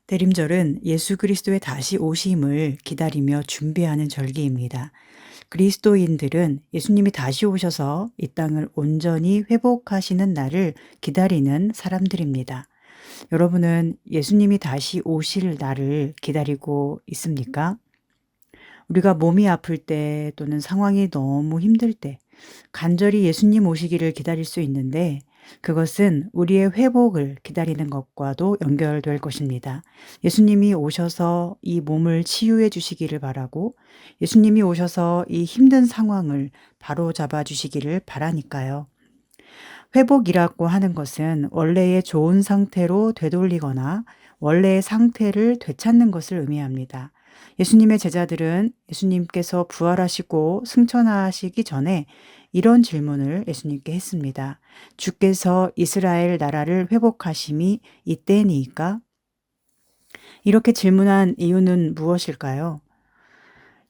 대림절은 예수 그리스도의 다시 오심을 기다리며 준비하는 절기입니다. 그리스도인들은 예수님이 다시 오셔서 이 땅을 온전히 회복하시는 날을 기다리는 사람들입니다. 여러분은 예수님이 다시 오실 날을 기다리고 있습니까? 우리가 몸이 아플 때 또는 상황이 너무 힘들 때 간절히 예수님 오시기를 기다릴 수 있는데 그것은 우리의 회복을 기다리는 것과도 연결될 것입니다. 예수님이 오셔서 이 몸을 치유해 주시기를 바라고 예수님이 오셔서 이 힘든 상황을 바로 잡아 주시기를 바라니까요. 회복이라고 하는 것은 원래의 좋은 상태로 되돌리거나 원래의 상태를 되찾는 것을 의미합니다. 예수님의 제자들은 예수님께서 부활하시고 승천하시기 전에 이런 질문을 예수님께 했습니다. 주께서 이스라엘 나라를 회복하심이 이때니까? 이렇게 질문한 이유는 무엇일까요?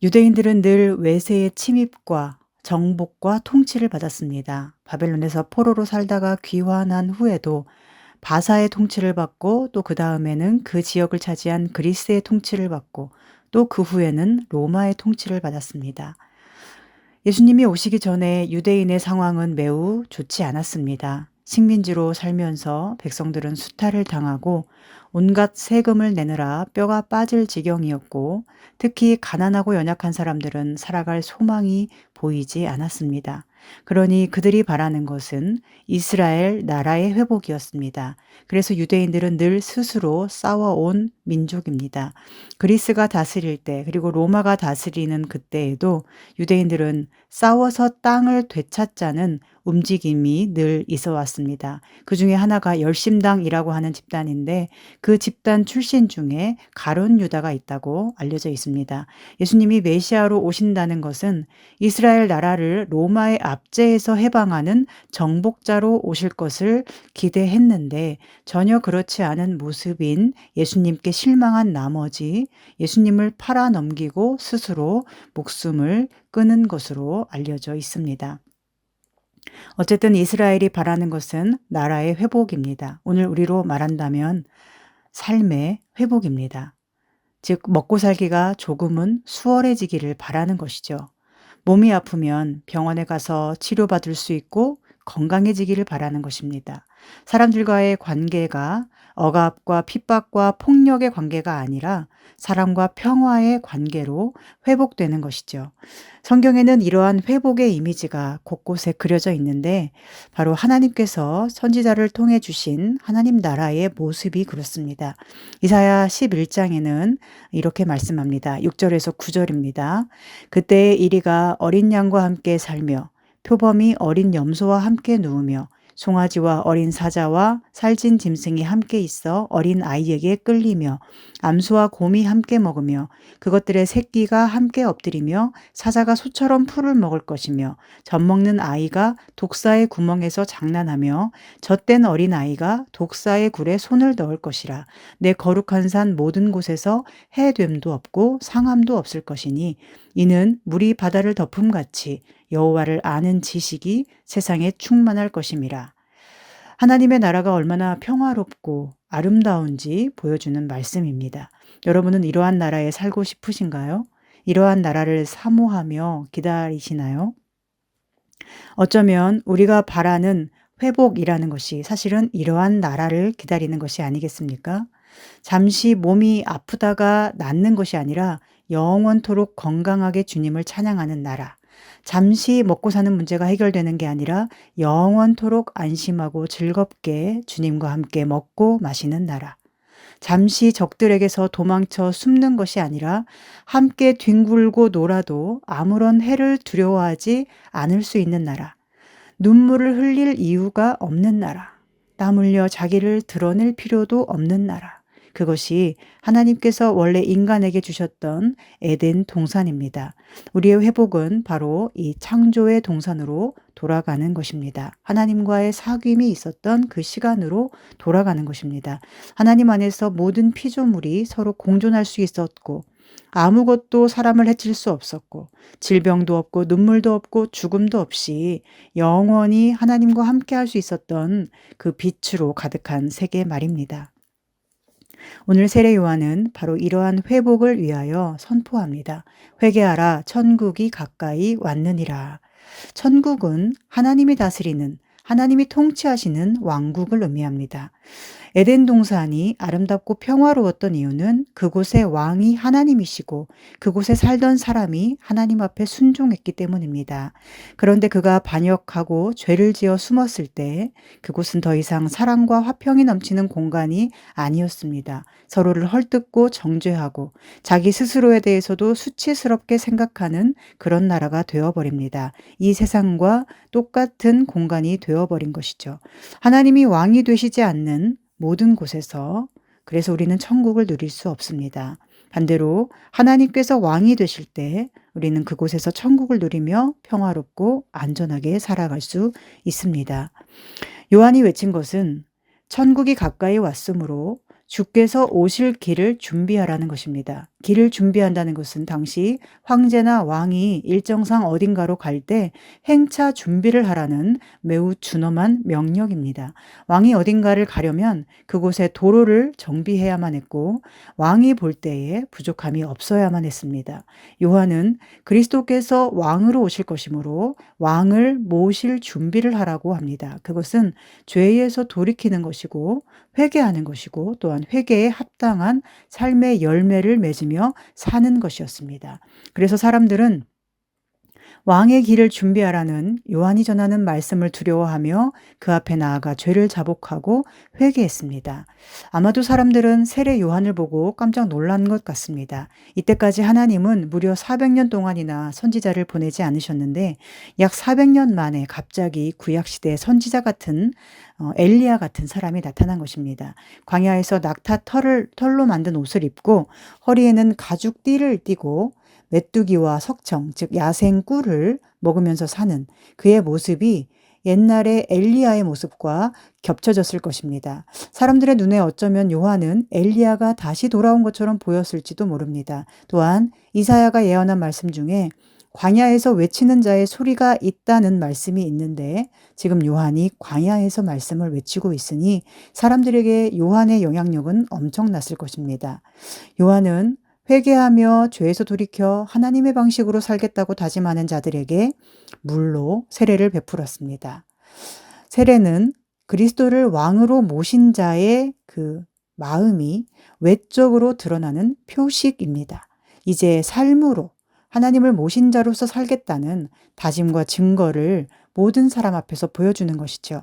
유대인들은 늘 외세의 침입과 정복과 통치를 받았습니다. 바벨론에서 포로로 살다가 귀환한 후에도 바사의 통치를 받고 또 그 다음에는 그 지역을 차지한 그리스의 통치를 받고 또 그 후에는 로마의 통치를 받았습니다. 예수님이 오시기 전에 유대인의 상황은 매우 좋지 않았습니다. 식민지로 살면서 백성들은 수탈을 당하고 온갖 세금을 내느라 뼈가 빠질 지경이었고 특히 가난하고 연약한 사람들은 살아갈 소망이 보이지 않았습니다. 그러니 그들이 바라는 것은 이스라엘 나라의 회복이었습니다. 그래서 유대인들은 늘 스스로 싸워온 민족입니다. 그리스가 다스릴 때 그리고 로마가 다스리는 그때에도 유대인들은 싸워서 땅을 되찾자는 움직임이 늘 있어 왔습니다. 그 중에 하나가 열심당이라고 하는 집단인데 그 집단 출신 중에 가룟 유다가 있다고 알려져 있습니다. 예수님이 메시아로 오신다는 것은 이스라엘 나라를 로마의 압제에서 해방하는 정복자로 오실 것을 기대했는데 전혀 그렇지 않은 모습인 예수님께 실망한 나머지 예수님을 팔아넘기고 스스로 목숨을 끊은 것으로 알려져 있습니다. 어쨌든 이스라엘이 바라는 것은 나라의 회복입니다. 오늘 우리로 말한다면 삶의 회복입니다. 즉 먹고 살기가 조금은 수월해지기를 바라는 것이죠. 몸이 아프면 병원에 가서 치료받을 수 있고 건강해지기를 바라는 것입니다. 사람들과의 관계가 억압과 핍박과 폭력의 관계가 아니라 사랑과 평화의 관계로 회복되는 것이죠. 성경에는 이러한 회복의 이미지가 곳곳에 그려져 있는데 바로 하나님께서 선지자를 통해 주신 하나님 나라의 모습이 그렇습니다. 이사야 11장에는 이렇게 말씀합니다. 6절에서 9절입니다. 그때의 이리가 어린 양과 함께 살며 표범이 어린 염소와 함께 누우며 송아지와 어린 사자와 살찐 짐승이 함께 있어 어린 아이에게 끌리며 암소와 곰이 함께 먹으며 그것들의 새끼가 함께 엎드리며 사자가 소처럼 풀을 먹을 것이며 젖먹는 아이가 독사의 구멍에서 장난하며 젖된 어린 아이가 독사의 굴에 손을 넣을 것이라. 내 거룩한 산 모든 곳에서 해됨도 없고 상함도 없을 것이니 이는 물이 바다를 덮음같이 여호와를 아는 지식이 세상에 충만할 것임이라. 하나님의 나라가 얼마나 평화롭고 아름다운지 보여주는 말씀입니다. 여러분은 이러한 나라에 살고 싶으신가요? 이러한 나라를 사모하며 기다리시나요? 어쩌면 우리가 바라는 회복이라는 것이 사실은 이러한 나라를 기다리는 것이 아니겠습니까? 잠시 몸이 아프다가 낫는 것이 아니라 영원토록 건강하게 주님을 찬양하는 나라. 잠시 먹고 사는 문제가 해결되는 게 아니라 영원토록 안심하고 즐겁게 주님과 함께 먹고 마시는 나라. 잠시 적들에게서 도망쳐 숨는 것이 아니라 함께 뒹굴고 놀아도 아무런 해를 두려워하지 않을 수 있는 나라. 눈물을 흘릴 이유가 없는 나라. 땀 흘려 자기를 드러낼 필요도 없는 나라. 그것이 하나님께서 원래 인간에게 주셨던 에덴 동산입니다. 우리의 회복은 바로 이 창조의 동산으로 돌아가는 것입니다. 하나님과의 사귐이 있었던 그 시간으로 돌아가는 것입니다. 하나님 안에서 모든 피조물이 서로 공존할 수 있었고 아무것도 사람을 해칠 수 없었고 질병도 없고 눈물도 없고 죽음도 없이 영원히 하나님과 함께 할 수 있었던 그 빛으로 가득한 세계 말입니다. 오늘 세례 요한은 바로 이러한 회복을 위하여 선포합니다. 회개하라, 천국이 가까이 왔느니라. 천국은 하나님이 다스리는, 하나님이 통치하시는 왕국을 의미합니다. 에덴 동산이 아름답고 평화로웠던 이유는 그곳의 왕이 하나님이시고 그곳에 살던 사람이 하나님 앞에 순종했기 때문입니다. 그런데 그가 반역하고 죄를 지어 숨었을 때 그곳은 더 이상 사랑과 화평이 넘치는 공간이 아니었습니다. 서로를 헐뜯고 정죄하고 자기 스스로에 대해서도 수치스럽게 생각하는 그런 나라가 되어버립니다. 이 세상과 똑같은 공간이 되어버린 것이죠. 하나님이 왕이 되시지 않는 모든 곳에서 그래서 우리는 천국을 누릴 수 없습니다. 반대로 하나님께서 왕이 되실 때 우리는 그곳에서 천국을 누리며 평화롭고 안전하게 살아갈 수 있습니다. 요한이 외친 것은 천국이 가까이 왔으므로 주께서 오실 길을 준비하라는 것입니다. 길을 준비한다는 것은 당시 황제나 왕이 일정상 어딘가로 갈 때 행차 준비를 하라는 매우 준엄한 명령입니다. 왕이 어딘가를 가려면 그곳에 도로를 정비해야만 했고 왕이 볼 때에 부족함이 없어야만 했습니다. 요한은 그리스도께서 왕으로 오실 것이므로 왕을 모실 준비를 하라고 합니다. 그것은 죄에서 돌이키는 것이고 회개하는 것이고 또한 회개에 합당한 삶의 열매를 맺으며 사는 것이었습니다. 그래서 사람들은 왕의 길을 준비하라는 요한이 전하는 말씀을 두려워하며 그 앞에 나아가 죄를 자복하고 회개했습니다. 아마도 사람들은 세례 요한을 보고 깜짝 놀란 것 같습니다. 이때까지 하나님은 무려 400년 동안이나 선지자를 보내지 않으셨는데 약 400년 만에 갑자기 구약시대 선지자 같은 엘리야 같은 사람이 나타난 것입니다. 광야에서 낙타 털로 만든 옷을 입고 허리에는 가죽 띠를 띠고 메뚜기와 석청, 즉 야생 꿀을 먹으면서 사는 그의 모습이 옛날의 엘리야의 모습과 겹쳐졌을 것입니다. 사람들의 눈에 어쩌면 요한은 엘리야가 다시 돌아온 것처럼 보였을지도 모릅니다. 또한 이사야가 예언한 말씀 중에 광야에서 외치는 자의 소리가 있다는 말씀이 있는데 지금 요한이 광야에서 말씀을 외치고 있으니 사람들에게 요한의 영향력은 엄청났을 것입니다. 요한은 회개하며 죄에서 돌이켜 하나님의 방식으로 살겠다고 다짐하는 자들에게 물로 세례를 베풀었습니다. 세례는 그리스도를 왕으로 모신 자의 그 마음이 외적으로 드러나는 표식입니다. 이제 삶으로 하나님을 모신 자로서 살겠다는 다짐과 증거를 모든 사람 앞에서 보여주는 것이죠.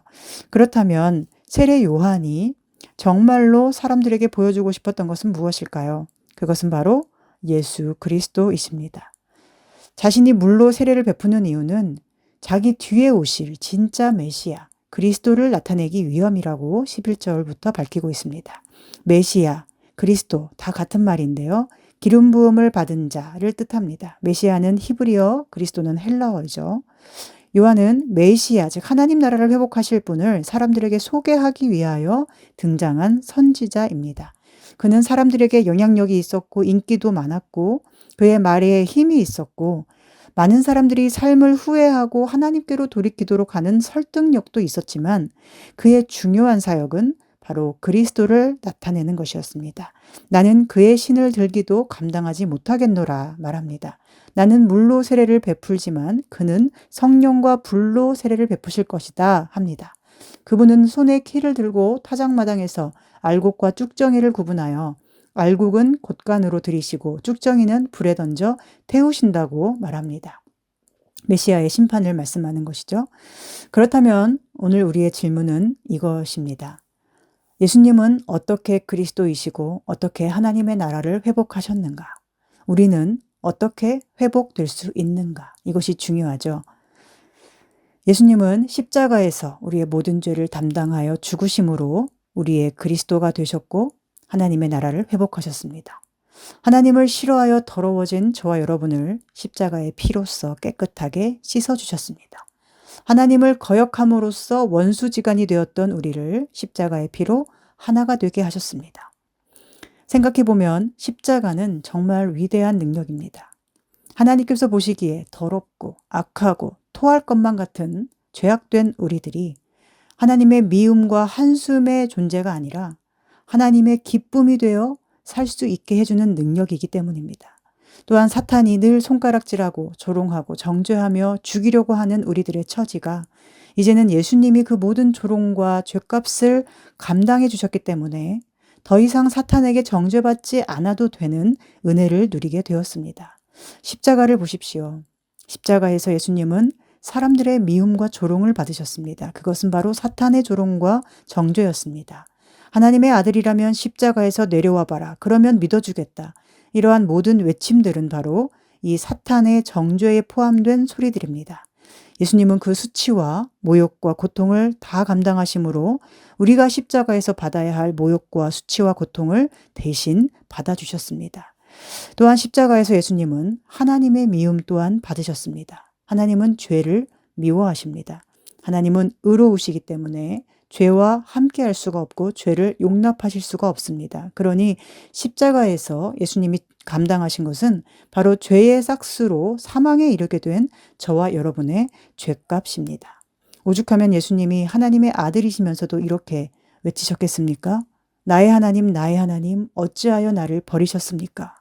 그렇다면 세례 요한이 정말로 사람들에게 보여주고 싶었던 것은 무엇일까요? 그것은 바로 예수 그리스도이십니다. 자신이 물로 세례를 베푸는 이유는 자기 뒤에 오실 진짜 메시아 그리스도를 나타내기 위함이라고 11절부터 밝히고 있습니다. 메시아, 그리스도 다 같은 말인데요. 기름 부음을 받은 자를 뜻합니다. 메시아는 히브리어, 그리스도는 헬라어죠. 요한은 메시아, 즉 하나님 나라를 회복하실 분을 사람들에게 소개하기 위하여 등장한 선지자입니다. 그는 사람들에게 영향력이 있었고 인기도 많았고 그의 말에 힘이 있었고 많은 사람들이 삶을 후회하고 하나님께로 돌이키도록 하는 설득력도 있었지만 그의 중요한 사역은 바로 그리스도를 나타내는 것이었습니다. 나는 그의 신을 들기도 감당하지 못하겠노라 말합니다. 나는 물로 세례를 베풀지만 그는 성령과 불로 세례를 베푸실 것이다 합니다. 그분은 손에 키를 들고 타작마당에서 알곡과 쭉정이를 구분하여 알곡은 곶간으로 들이시고 쭉정이는 불에 던져 태우신다고 말합니다. 메시아의 심판을 말씀하는 것이죠. 그렇다면 오늘 우리의 질문은 이것입니다. 예수님은 어떻게 그리스도이시고 어떻게 하나님의 나라를 회복하셨는가? 우리는 어떻게 회복될 수 있는가? 이것이 중요하죠. 예수님은 십자가에서 우리의 모든 죄를 담당하여 죽으심으로 우리의 그리스도가 되셨고 하나님의 나라를 회복하셨습니다. 하나님을 싫어하여 더러워진 저와 여러분을 십자가의 피로써 깨끗하게 씻어주셨습니다. 하나님을 거역함으로써 원수지간이 되었던 우리를 십자가의 피로 하나가 되게 하셨습니다. 생각해보면 십자가는 정말 위대한 능력입니다. 하나님께서 보시기에 더럽고 악하고 토할 것만 같은 죄악된 우리들이 하나님의 미움과 한숨의 존재가 아니라 하나님의 기쁨이 되어 살 수 있게 해주는 능력이기 때문입니다. 또한 사탄이 늘 손가락질하고 조롱하고 정죄하며 죽이려고 하는 우리들의 처지가 이제는 예수님이 그 모든 조롱과 죗값을 감당해 주셨기 때문에 더 이상 사탄에게 정죄받지 않아도 되는 은혜를 누리게 되었습니다. 십자가를 보십시오. 십자가에서 예수님은 사람들의 미움과 조롱을 받으셨습니다. 그것은 바로 사탄의 조롱과 정죄였습니다. 하나님의 아들이라면 십자가에서 내려와 봐라. 그러면 믿어주겠다. 이러한 모든 외침들은 바로 이 사탄의 정죄에 포함된 소리들입니다. 예수님은 그 수치와 모욕과 고통을 다 감당하심으로 우리가 십자가에서 받아야 할 모욕과 수치와 고통을 대신 받아주셨습니다. 또한 십자가에서 예수님은 하나님의 미움 또한 받으셨습니다. 하나님은 죄를 미워하십니다. 하나님은 의로우시기 때문에 죄와 함께할 수가 없고 죄를 용납하실 수가 없습니다. 그러니 십자가에서 예수님이 감당하신 것은 바로 죄의 삭스로 사망에 이르게 된 저와 여러분의 죄값입니다. 오죽하면 예수님이 하나님의 아들이시면서도 이렇게 외치셨겠습니까? 나의 하나님, 어찌하여 나를 버리셨습니까?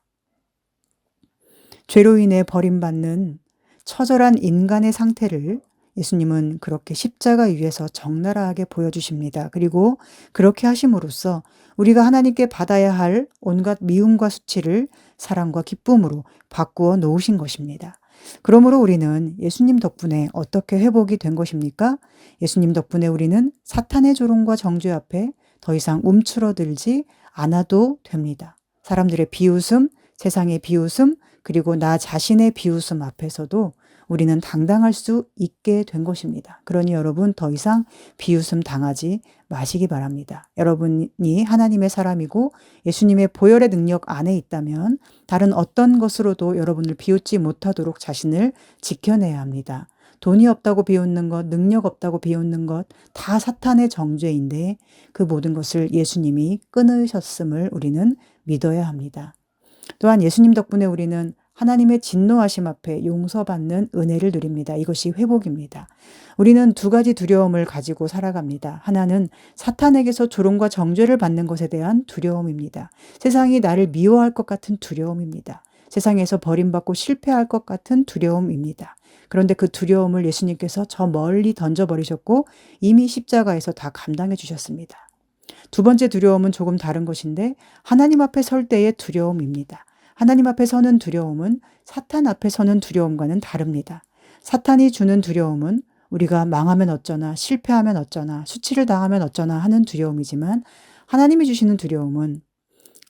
죄로 인해 버림받는 처절한 인간의 상태를 예수님은 그렇게 십자가 위에서 적나라하게 보여주십니다. 그리고 그렇게 하심으로써 우리가 하나님께 받아야 할 온갖 미움과 수치를 사랑과 기쁨으로 바꾸어 놓으신 것입니다. 그러므로 우리는 예수님 덕분에 어떻게 회복이 된 것입니까? 예수님 덕분에 우리는 사탄의 조롱과 정죄 앞에 더 이상 움츠러들지 않아도 됩니다. 사람들의 비웃음, 세상의 비웃음, 그리고 나 자신의 비웃음 앞에서도 우리는 당당할 수 있게 된 것입니다. 그러니 여러분 더 이상 비웃음 당하지 마시기 바랍니다. 여러분이 하나님의 사람이고 예수님의 보혈의 능력 안에 있다면 다른 어떤 것으로도 여러분을 비웃지 못하도록 자신을 지켜내야 합니다. 돈이 없다고 비웃는 것, 능력 없다고 비웃는 것, 다 사탄의 정죄인데 그 모든 것을 예수님이 끊으셨음을 우리는 믿어야 합니다. 또한 예수님 덕분에 우리는 하나님의 진노하심 앞에 용서받는 은혜를 누립니다. 이것이 회복입니다. 우리는 두 가지 두려움을 가지고 살아갑니다. 하나는 사탄에게서 조롱과 정죄를 받는 것에 대한 두려움입니다. 세상이 나를 미워할 것 같은 두려움입니다. 세상에서 버림받고 실패할 것 같은 두려움입니다. 그런데 그 두려움을 예수님께서 저 멀리 던져버리셨고 이미 십자가에서 다 감당해 주셨습니다. 두 번째 두려움은 조금 다른 것인데 하나님 앞에 설 때의 두려움입니다. 하나님 앞에 서는 두려움은 사탄 앞에 서는 두려움과는 다릅니다. 사탄이 주는 두려움은 우리가 망하면 어쩌나, 실패하면 어쩌나, 수치를 당하면 어쩌나 하는 두려움이지만 하나님이 주시는 두려움은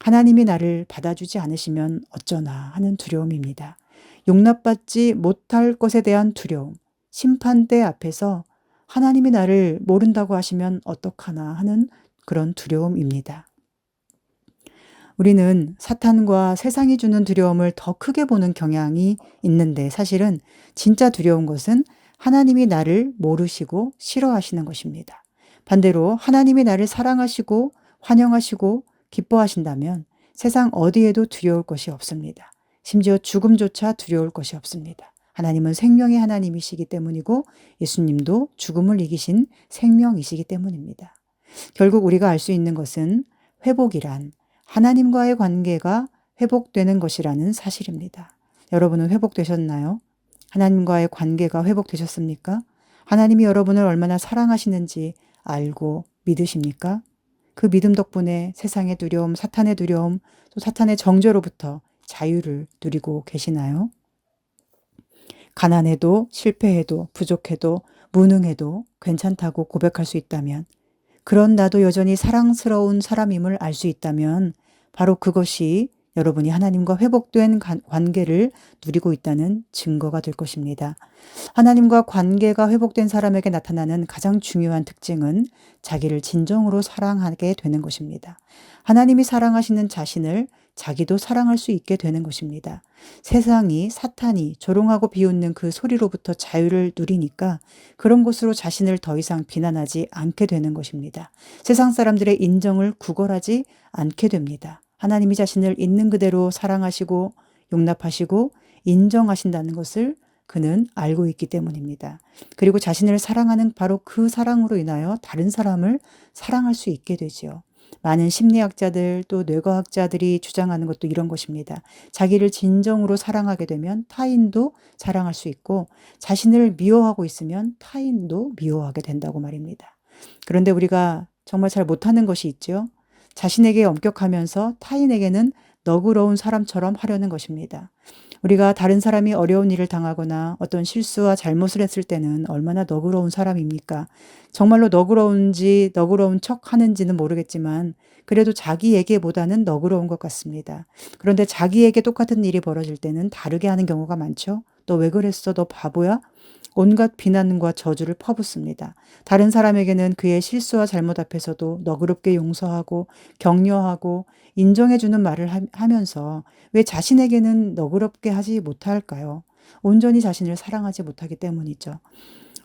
하나님이 나를 받아주지 않으시면 어쩌나 하는 두려움입니다. 용납받지 못할 것에 대한 두려움, 심판대 앞에서 하나님이 나를 모른다고 하시면 어떡하나 하는 그런 두려움입니다. 우리는 사탄과 세상이 주는 두려움을 더 크게 보는 경향이 있는데 사실은 진짜 두려운 것은 하나님이 나를 모르시고 싫어하시는 것입니다. 반대로 하나님이 나를 사랑하시고 환영하시고 기뻐하신다면 세상 어디에도 두려울 것이 없습니다. 심지어 죽음조차 두려울 것이 없습니다. 하나님은 생명의 하나님이시기 때문이고 예수님도 죽음을 이기신 생명이시기 때문입니다. 결국 우리가 알 수 있는 것은 회복이란 하나님과의 관계가 회복되는 것이라는 사실입니다. 여러분은 회복되셨나요? 하나님과의 관계가 회복되셨습니까? 하나님이 여러분을 얼마나 사랑하시는지 알고 믿으십니까? 그 믿음 덕분에 세상의 두려움, 사탄의 두려움, 또 사탄의 정죄로부터 자유를 누리고 계시나요? 가난해도 실패해도 부족해도 무능해도 괜찮다고 고백할 수 있다면 그런 나도 여전히 사랑스러운 사람임을 알 수 있다면 바로 그것이 여러분이 하나님과 회복된 관계를 누리고 있다는 증거가 될 것입니다. 하나님과 관계가 회복된 사람에게 나타나는 가장 중요한 특징은 자기를 진정으로 사랑하게 되는 것입니다. 하나님이 사랑하시는 자신을 자기도 사랑할 수 있게 되는 것입니다. 세상이 사탄이 조롱하고 비웃는 그 소리로부터 자유를 누리니까 그런 것으로 자신을 더 이상 비난하지 않게 되는 것입니다. 세상 사람들의 인정을 구걸하지 않게 됩니다. 하나님이 자신을 있는 그대로 사랑하시고 용납하시고 인정하신다는 것을 그는 알고 있기 때문입니다. 그리고 자신을 사랑하는 바로 그 사랑으로 인하여 다른 사람을 사랑할 수 있게 되지요. 많은 심리학자들 또 뇌과학자들이 주장하는 것도 이런 것입니다. 자기를 진정으로 사랑하게 되면 타인도 사랑할 수 있고 자신을 미워하고 있으면 타인도 미워하게 된다고 말입니다. 그런데 우리가 정말 잘 못하는 것이 있죠. 자신에게 엄격하면서 타인에게는 너그러운 사람처럼 하려는 것입니다. 우리가 다른 사람이 어려운 일을 당하거나 어떤 실수와 잘못을 했을 때는 얼마나 너그러운 사람입니까? 정말로 너그러운 척 하는지는 모르겠지만 그래도 자기에게보다는 너그러운 것 같습니다. 그런데 자기에게 똑같은 일이 벌어질 때는 다르게 하는 경우가 많죠. 너 왜 그랬어? 너 바보야? 온갖 비난과 저주를 퍼붓습니다. 다른 사람에게는 그의 실수와 잘못 앞에서도 너그럽게 용서하고 격려하고 인정해주는 말을 하면서 왜 자신에게는 너그럽게 하지 못할까요? 온전히 자신을 사랑하지 못하기 때문이죠.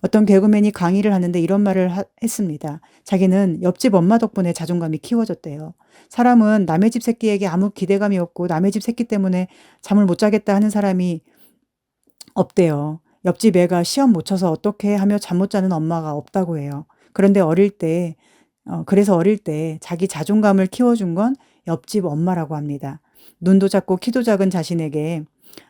어떤 개그맨이 강의를 하는데 이런 말을 했습니다. 자기는 옆집 엄마 덕분에 자존감이 키워졌대요. 사람은 남의 집 새끼에게 아무 기대감이 없고 남의 집 새끼 때문에 잠을 못 자겠다 하는 사람이 없대요. 옆집 애가 시험 못 쳐서 어떻게 하며 잠 못 자는 엄마가 없다고 해요. 그런데 그래서 어릴 때 자기 자존감을 키워준 건 옆집 엄마라고 합니다. 눈도 작고 키도 작은 자신에게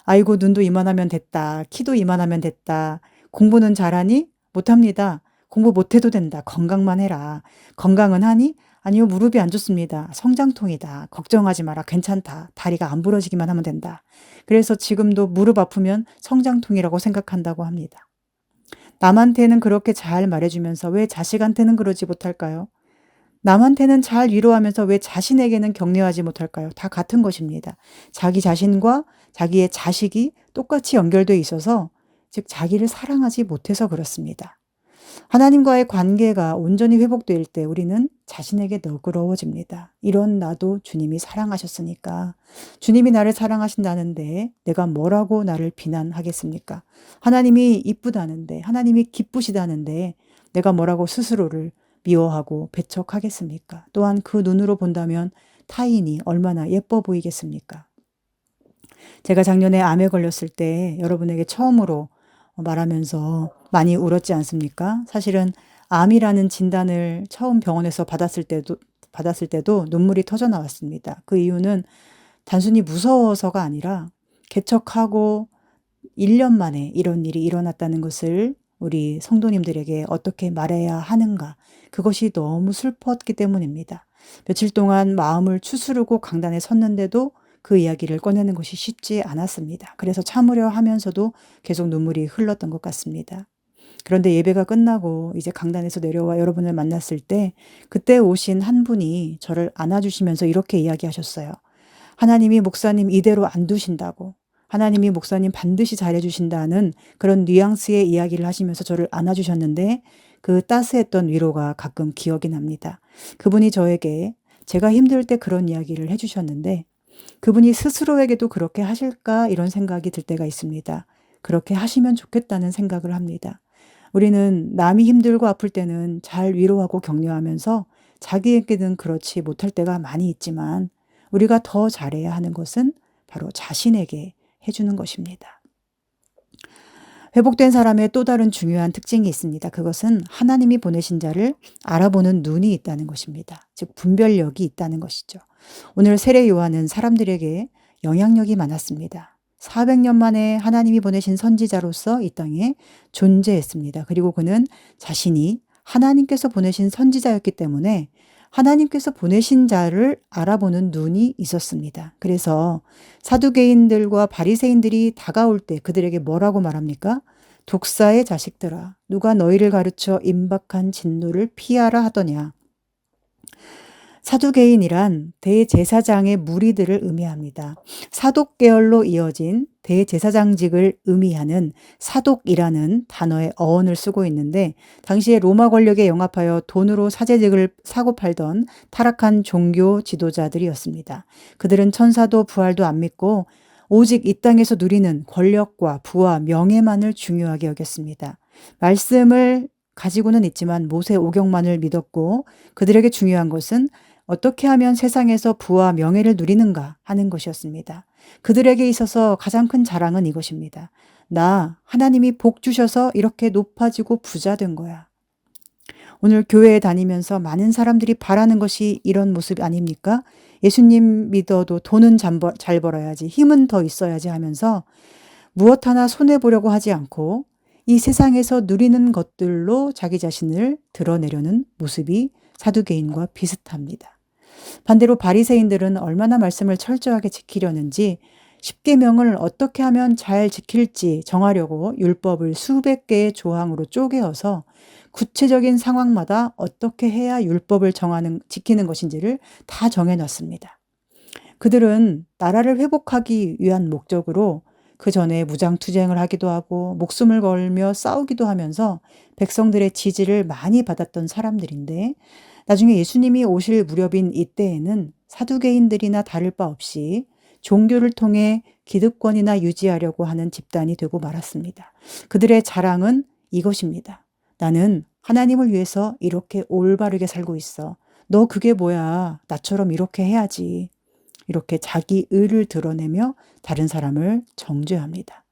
아이고 눈도 이만하면 됐다. 키도 이만하면 됐다. 공부는 잘하니? 못합니다. 공부 못해도 된다. 건강만 해라. 건강은 하니? 아니요, 무릎이 안 좋습니다. 성장통이다. 걱정하지 마라. 괜찮다. 다리가 안 부러지기만 하면 된다. 그래서 지금도 무릎 아프면 성장통이라고 생각한다고 합니다. 남한테는 그렇게 잘 말해주면서 왜 자식한테는 그러지 못할까요? 남한테는 잘 위로하면서 왜 자신에게는 격려하지 못할까요? 다 같은 것입니다. 자기 자신과 자기의 자식이 똑같이 연결돼 있어서 즉 자기를 사랑하지 못해서 그렇습니다. 하나님과의 관계가 온전히 회복될 때 우리는 자신에게 너그러워집니다. 이런 나도 주님이 사랑하셨으니까 주님이 나를 사랑하신다는데 내가 뭐라고 나를 비난하겠습니까? 하나님이 이쁘다는데 하나님이 기쁘시다는데 내가 뭐라고 스스로를 미워하고 배척하겠습니까? 또한 그 눈으로 본다면 타인이 얼마나 예뻐 보이겠습니까? 제가 작년에 암에 걸렸을 때 여러분에게 처음으로 말하면서 많이 울었지 않습니까? 사실은 암이라는 진단을 처음 병원에서 받았을 때도 눈물이 터져 나왔습니다. 그 이유는 단순히 무서워서가 아니라 개척하고 1년 만에 이런 일이 일어났다는 것을 우리 성도님들에게 어떻게 말해야 하는가. 그것이 너무 슬펐기 때문입니다. 며칠 동안 마음을 추스르고 강단에 섰는데도 그 이야기를 꺼내는 것이 쉽지 않았습니다. 그래서 참으려 하면서도 계속 눈물이 흘렀던 것 같습니다. 그런데 예배가 끝나고 이제 강단에서 내려와 여러분을 만났을 때 그때 오신 한 분이 저를 안아주시면서 이렇게 이야기하셨어요. 하나님이 목사님 이대로 안 두신다고. 하나님이 목사님 반드시 잘해주신다는 그런 뉘앙스의 이야기를 하시면서 저를 안아주셨는데 그 따스했던 위로가 가끔 기억이 납니다. 그분이 저에게 제가 힘들 때 그런 이야기를 해주셨는데 그분이 스스로에게도 그렇게 하실까 이런 생각이 들 때가 있습니다. 그렇게 하시면 좋겠다는 생각을 합니다. 우리는 남이 힘들고 아플 때는 잘 위로하고 격려하면서 자기에게는 그렇지 못할 때가 많이 있지만 우리가 더 잘해야 하는 것은 바로 자신에게 해주는 것입니다. 회복된 사람의 또 다른 중요한 특징이 있습니다. 그것은 하나님이 보내신 자를 알아보는 눈이 있다는 것입니다. 즉 분별력이 있다는 것이죠. 오늘 세례 요한은 사람들에게 영향력이 많았습니다. 400년 만에 하나님이 보내신 선지자로서 이 땅에 존재했습니다. 그리고 그는 자신이 하나님께서 보내신 선지자였기 때문에 하나님께서 보내신 자를 알아보는 눈이 있었습니다. 그래서 사두개인들과 바리새인들이 다가올 때 그들에게 뭐라고 말합니까? 독사의 자식들아, 누가 너희를 가르쳐 임박한 진노를 피하라 하더냐. 사두개인이란 대제사장의 무리들을 의미합니다. 사독 계열로 이어진 대제사장직을 의미하는 사독이라는 단어의 어원을 쓰고 있는데 당시에 로마 권력에 영합하여 돈으로 사제직을 사고 팔던 타락한 종교 지도자들이었습니다. 그들은 천사도 부활도 안 믿고 오직 이 땅에서 누리는 권력과 부와 명예만을 중요하게 여겼습니다. 말씀을 가지고는 있지만 모세 오경만을 믿었고 그들에게 중요한 것은 어떻게 하면 세상에서 부와 명예를 누리는가 하는 것이었습니다. 그들에게 있어서 가장 큰 자랑은 이것입니다. 나 하나님이 복 주셔서 이렇게 높아지고 부자 된 거야. 오늘 교회에 다니면서 많은 사람들이 바라는 것이 이런 모습 아닙니까? 예수님 믿어도 돈은 잘 벌어야지, 힘은 더 있어야지 하면서 무엇 하나 손해보려고 하지 않고 이 세상에서 누리는 것들로 자기 자신을 드러내려는 모습이 사두개인과 비슷합니다. 반대로 바리새인들은 얼마나 말씀을 철저하게 지키려는지 십계명을 어떻게 하면 잘 지킬지 정하려고 율법을 수백 개의 조항으로 쪼개어서 구체적인 상황마다 어떻게 해야 율법을 지키는 것인지를 다 정해놨습니다. 그들은 나라를 회복하기 위한 목적으로 그 전에 무장투쟁을 하기도 하고 목숨을 걸며 싸우기도 하면서 백성들의 지지를 많이 받았던 사람들인데, 나중에 예수님이 오실 무렵인 이때에는 사두개인들이나 다를 바 없이 종교를 통해 기득권이나 유지하려고 하는 집단이 되고 말았습니다. 그들의 자랑은 이것입니다. 나는 하나님을 위해서 이렇게 올바르게 살고 있어. 너 그게 뭐야? 나처럼 이렇게 해야지. 이렇게 자기 의를 드러내며 다른 사람을 정죄합니다.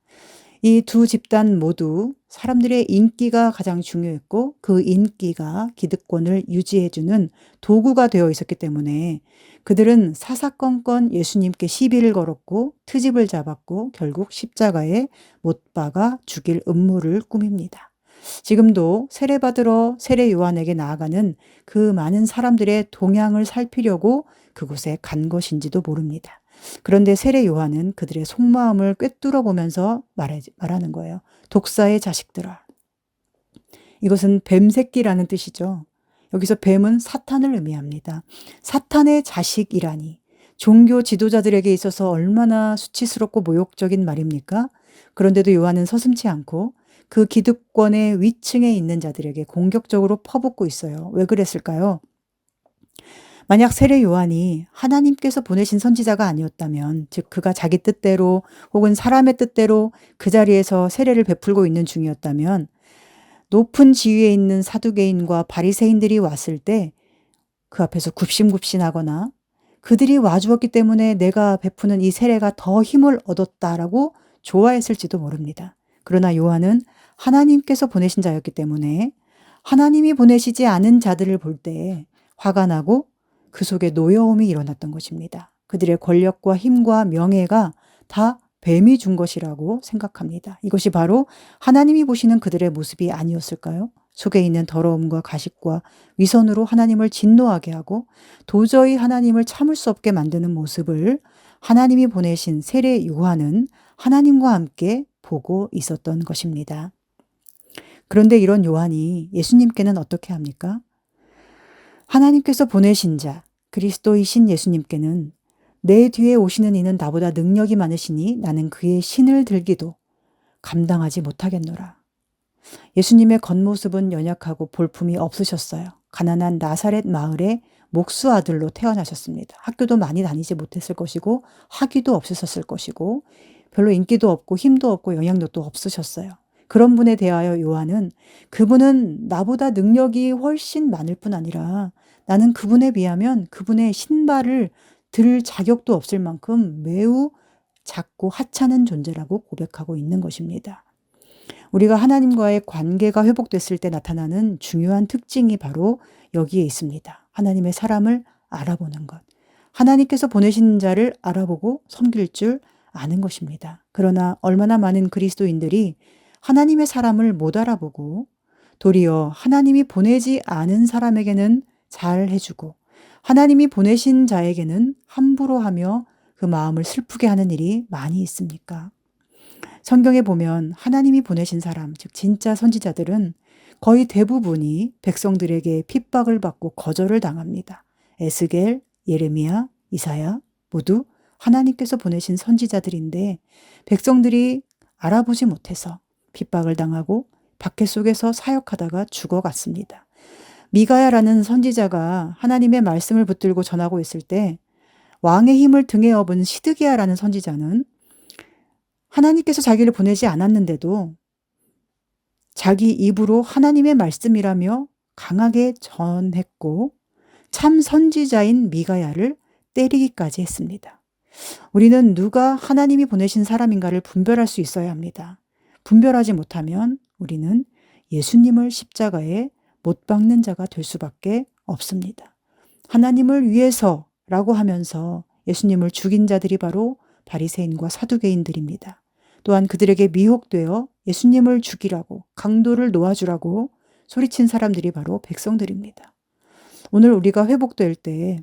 이 두 집단 모두 사람들의 인기가 가장 중요했고 그 인기가 기득권을 유지해주는 도구가 되어 있었기 때문에 그들은 사사건건 예수님께 시비를 걸었고 트집을 잡았고 결국 십자가에 못 박아 죽일 음모를 꾸밉니다. 지금도 세례받으러 세례 요한에게 나아가는 그 많은 사람들의 동향을 살피려고 그곳에 간 것인지도 모릅니다. 그런데 세례 요한은 그들의 속마음을 꿰뚫어 보면서 말하는 거예요. 독사의 자식들아. 이것은 뱀새끼라는 뜻이죠. 여기서 뱀은 사탄을 의미합니다. 사탄의 자식이라니. 종교 지도자들에게 있어서 얼마나 수치스럽고 모욕적인 말입니까? 그런데도 요한은 서슴지 않고 그 기득권의 위층에 있는 자들에게 공격적으로 퍼붓고 있어요. 왜 그랬을까요? 만약 세례 요한이 하나님께서 보내신 선지자가 아니었다면, 즉 그가 자기 뜻대로 혹은 사람의 뜻대로 그 자리에서 세례를 베풀고 있는 중이었다면 높은 지위에 있는 사두개인과 바리새인들이 왔을 때 그 앞에서 굽신굽신하거나 그들이 와주었기 때문에 내가 베푸는 이 세례가 더 힘을 얻었다라고 좋아했을지도 모릅니다. 그러나 요한은 하나님께서 보내신 자였기 때문에 하나님이 보내시지 않은 자들을 볼 때 화가 나고 그 속에 노여움이 일어났던 것입니다. 그들의 권력과 힘과 명예가 다 뱀이 준 것이라고 생각합니다. 이것이 바로 하나님이 보시는 그들의 모습이 아니었을까요? 속에 있는 더러움과 가식과 위선으로 하나님을 진노하게 하고 도저히 하나님을 참을 수 없게 만드는 모습을 하나님이 보내신 세례 요한은 하나님과 함께 보고 있었던 것입니다. 그런데 이런 요한이 예수님께는 어떻게 합니까? 하나님께서 보내신 자, 그리스도이신 예수님께는 내 뒤에 오시는 이는 나보다 능력이 많으시니 나는 그의 신을 들기도 감당하지 못하겠노라. 예수님의 겉모습은 연약하고 볼품이 없으셨어요. 가난한 나사렛 마을의 목수 아들로 태어나셨습니다. 학교도 많이 다니지 못했을 것이고 학위도 없으셨을 것이고 별로 인기도 없고 힘도 없고 영향력도 없으셨어요. 그런 분에 대하여 요한은 그분은 나보다 능력이 훨씬 많을 뿐 아니라 나는 그분에 비하면 그분의 신발을 들 자격도 없을 만큼 매우 작고 하찮은 존재라고 고백하고 있는 것입니다. 우리가 하나님과의 관계가 회복됐을 때 나타나는 중요한 특징이 바로 여기에 있습니다. 하나님의 사람을 알아보는 것. 하나님께서 보내신 자를 알아보고 섬길 줄 아는 것입니다. 그러나 얼마나 많은 그리스도인들이 하나님의 사람을 못 알아보고 도리어 하나님이 보내지 않은 사람에게는 잘 해주고 하나님이 보내신 자에게는 함부로 하며 그 마음을 슬프게 하는 일이 많이 있습니까? 성경에 보면 하나님이 보내신 사람, 즉 진짜 선지자들은 거의 대부분이 백성들에게 핍박을 받고 거절을 당합니다. 에스겔, 예레미야, 이사야 모두 하나님께서 보내신 선지자들인데 백성들이 알아보지 못해서 핍박을 당하고 박해 속에서 사역하다가 죽어갔습니다. 미가야라는 선지자가 하나님의 말씀을 붙들고 전하고 있을 때 왕의 힘을 등에 업은 시드기야라는 선지자는 하나님께서 자기를 보내지 않았는데도 자기 입으로 하나님의 말씀이라며 강하게 전했고 참 선지자인 미가야를 때리기까지 했습니다. 우리는 누가 하나님이 보내신 사람인가를 분별할 수 있어야 합니다. 분별하지 못하면 우리는 예수님을 십자가에 못 박는 자가 될 수밖에 없습니다. 하나님을 위해서라고 하면서 예수님을 죽인 자들이 바로 바리새인과 사두개인들입니다. 또한 그들에게 미혹되어 예수님을 죽이라고, 강도를 놓아주라고 소리친 사람들이 바로 백성들입니다. 오늘 우리가 회복될 때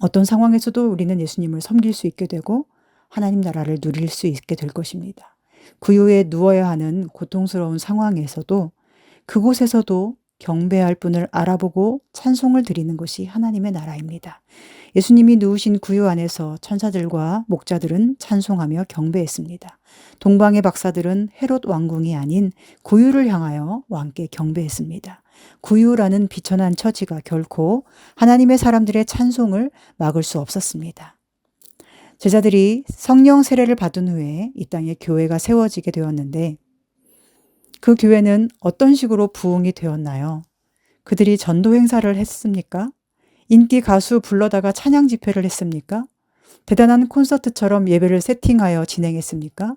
어떤 상황에서도 우리는 예수님을 섬길 수 있게 되고 하나님 나라를 누릴 수 있게 될 것입니다. 구유에 누워야 하는 고통스러운 상황에서도 그곳에서도 경배할 분을 알아보고 찬송을 드리는 것이 하나님의 나라입니다. 예수님이 누우신 구유 안에서 천사들과 목자들은 찬송하며 경배했습니다. 동방의 박사들은 헤롯 왕궁이 아닌 구유를 향하여 왕께 경배했습니다. 구유라는 비천한 처지가 결코 하나님의 사람들의 찬송을 막을 수 없었습니다. 제자들이 성령 세례를 받은 후에 이 땅에 교회가 세워지게 되었는데 그 교회는 어떤 식으로 부흥이 되었나요? 그들이 전도 행사를 했습니까? 인기 가수 불러다가 찬양 집회를 했습니까? 대단한 콘서트처럼 예배를 세팅하여 진행했습니까?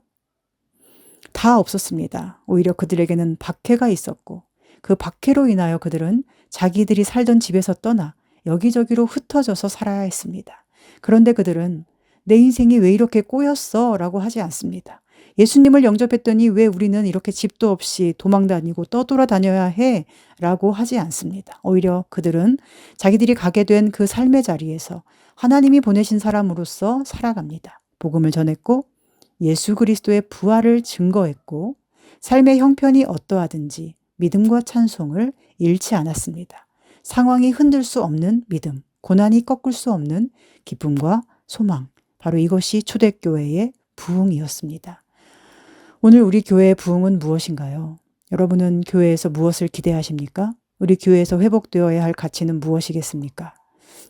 다 없었습니다. 오히려 그들에게는 박해가 있었고 그 박해로 인하여 그들은 자기들이 살던 집에서 떠나 여기저기로 흩어져서 살아야 했습니다. 그런데 그들은 내 인생이 왜 이렇게 꼬였어? 라고 하지 않습니다. 예수님을 영접했더니 왜 우리는 이렇게 집도 없이 도망다니고 떠돌아다녀야 해? 라고 하지 않습니다. 오히려 그들은 자기들이 가게 된 그 삶의 자리에서 하나님이 보내신 사람으로서 살아갑니다. 복음을 전했고 예수 그리스도의 부활을 증거했고 삶의 형편이 어떠하든지 믿음과 찬송을 잃지 않았습니다. 상황이 흔들 수 없는 믿음, 고난이 꺾을 수 없는 기쁨과 소망, 바로 이것이 초대교회의 부흥이었습니다. 오늘 우리 교회의 부흥은 무엇인가요? 여러분은 교회에서 무엇을 기대하십니까? 우리 교회에서 회복되어야 할 가치는 무엇이겠습니까?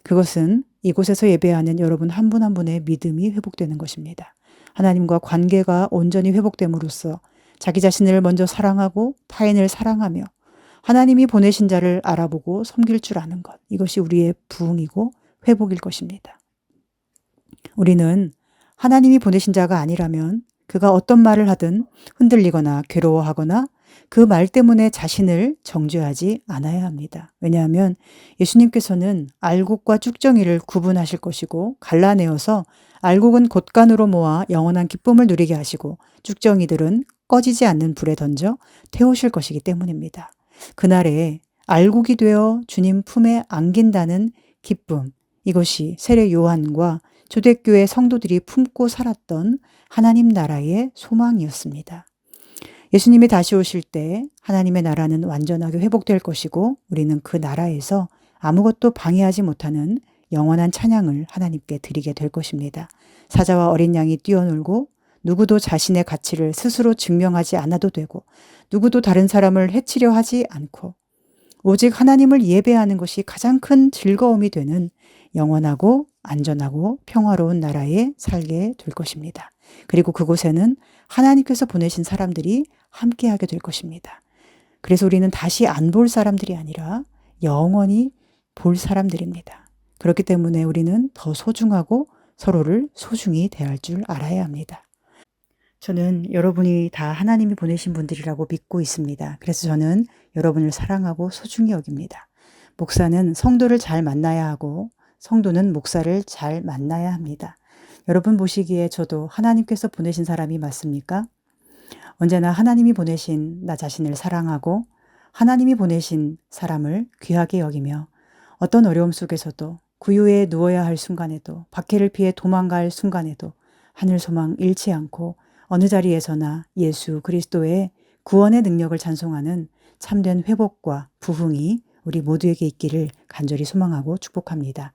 그것은 이곳에서 예배하는 여러분 한 분 한 분의 믿음이 회복되는 것입니다. 하나님과 관계가 온전히 회복됨으로써 자기 자신을 먼저 사랑하고 타인을 사랑하며 하나님이 보내신 자를 알아보고 섬길 줄 아는 것. 이것이 우리의 부흥이고 회복일 것입니다. 우리는 하나님이 보내신 자가 아니라면 그가 어떤 말을 하든 흔들리거나 괴로워하거나 그 말 때문에 자신을 정죄하지 않아야 합니다. 왜냐하면 예수님께서는 알곡과 쭉정이를 구분하실 것이고 갈라내어서 알곡은 곳간으로 모아 영원한 기쁨을 누리게 하시고 쭉정이들은 꺼지지 않는 불에 던져 태우실 것이기 때문입니다. 그날에 알곡이 되어 주님 품에 안긴다는 기쁨, 이것이 세례 요한과 초대교회 성도들이 품고 살았던 하나님 나라의 소망이었습니다. 예수님이 다시 오실 때 하나님의 나라는 완전하게 회복될 것이고 우리는 그 나라에서 아무것도 방해하지 못하는 영원한 찬양을 하나님께 드리게 될 것입니다. 사자와 어린 양이 뛰어놀고 누구도 자신의 가치를 스스로 증명하지 않아도 되고 누구도 다른 사람을 해치려 하지 않고 오직 하나님을 예배하는 것이 가장 큰 즐거움이 되는 영원하고 안전하고 평화로운 나라에 살게 될 것입니다. 그리고 그곳에는 하나님께서 보내신 사람들이 함께하게 될 것입니다. 그래서 우리는 다시 안 볼 사람들이 아니라 영원히 볼 사람들입니다. 그렇기 때문에 우리는 더 소중하고 서로를 소중히 대할 줄 알아야 합니다. 저는 여러분이 다 하나님이 보내신 분들이라고 믿고 있습니다. 그래서 저는 여러분을 사랑하고 소중히 여깁니다. 목사는 성도를 잘 만나야 하고 성도는 목사를 잘 만나야 합니다. 여러분 보시기에 저도 하나님께서 보내신 사람이 맞습니까? 언제나 하나님이 보내신 나 자신을 사랑하고 하나님이 보내신 사람을 귀하게 여기며 어떤 어려움 속에서도 구유에 누워야 할 순간에도 박해를 피해 도망갈 순간에도 하늘 소망 잃지 않고 어느 자리에서나 예수 그리스도의 구원의 능력을 찬송하는 참된 회복과 부흥이 우리 모두에게 있기를 간절히 소망하고 축복합니다.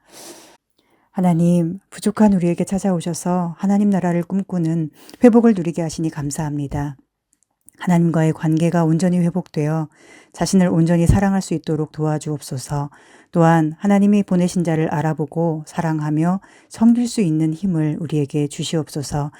하나님, 부족한 우리에게 찾아오셔서 하나님 나라를 꿈꾸는 회복을 누리게 하시니 감사합니다. 하나님과의 관계가 온전히 회복되어 자신을 온전히 사랑할 수 있도록 도와주옵소서. 또한 하나님이 보내신 자를 알아보고 사랑하며 섬길 수 있는 힘을 우리에게 주시옵소서.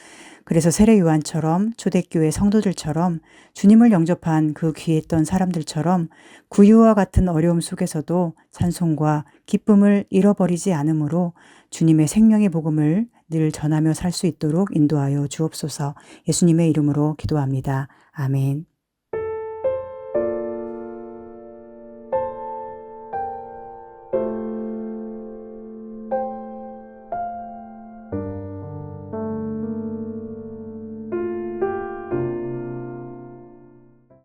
그래서 세례 요한처럼 초대교회 성도들처럼 주님을 영접한 그 귀했던 사람들처럼 구유와 같은 어려움 속에서도 찬송과 기쁨을 잃어버리지 않으므로 주님의 생명의 복음을 늘 전하며 살 수 있도록 인도하여 주옵소서. 예수님의 이름으로 기도합니다. 아멘.